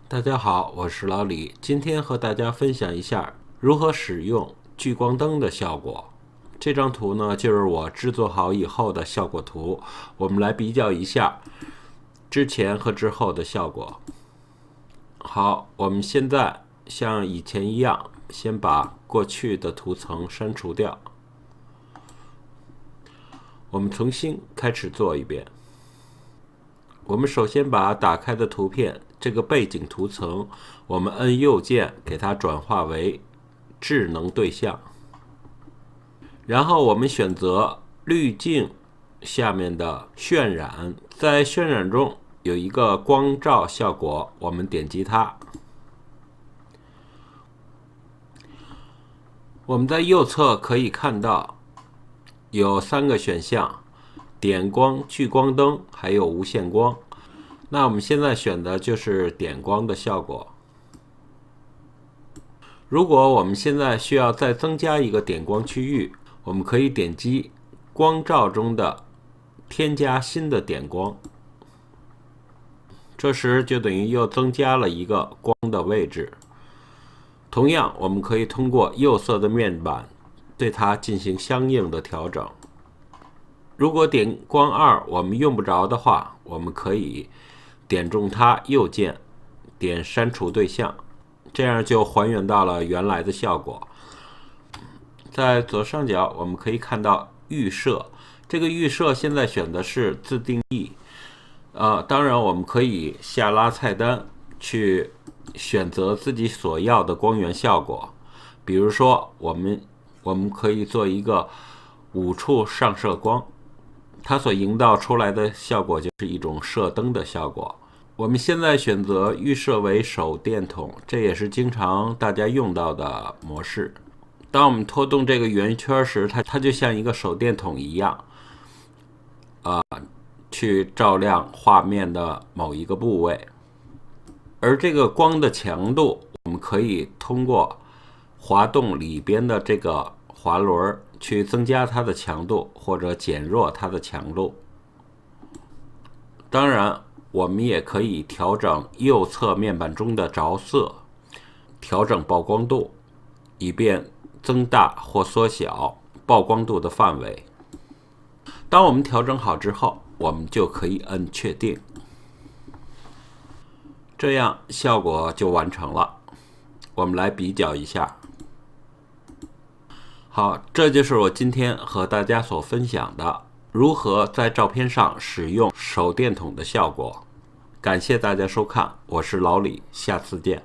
大家好，我是老李，今天和大家分享一下如何使用聚光灯的效果。这张图呢，就是我制作好以后的效果图，我们来比较一下之前和之后的效果。好，我们现在像以前一样，先把过去的图层删除掉，我们重新开始做一遍。我们首先把打开的图片这个背景图层，我们按右键给它转化为智能对象，然后我们选择滤镜下面的渲染，在渲染中有一个光照效果，我们点击它。我们在右侧可以看到有3个选项：点光、聚光灯，还有无线光。那我们现在选的就是点光的效果。如果我们现在需要再增加一个点光区域，我们可以点击光照中的添加新的点光，这时就等于又增加了一个光的位置。同样，我们可以通过右侧的面板对它进行相应的调整。如果点光2我们用不着的话，我们可以点中它右键，点删除对象，这样就还原到了原来的效果。在左上角我们可以看到预设，这个预设现在选的是自定义。当然我们可以下拉菜单去选择自己所要的光源效果。比如说我们可以做一个5处上射光，它所营造出来的效果就是一种射灯的效果。我们现在选择预设为手电筒，这也是经常大家用到的模式。当我们拖动这个圆圈时，它就像一个手电筒一样，去照亮画面的某一个部位。而这个光的强度，我们可以通过滑动里边的这个滑轮去增加它的强度，或者减弱它的强度。当然，我们也可以调整右侧面板中的着色，调整曝光度，以便增大或缩小曝光度的范围。当我们调整好之后，我们就可以按确定，这样效果就完成了。我们来比较一下。好，这就是我今天和大家所分享的如何在照片上使用手电筒的效果。感谢大家收看，我是老李，下次见。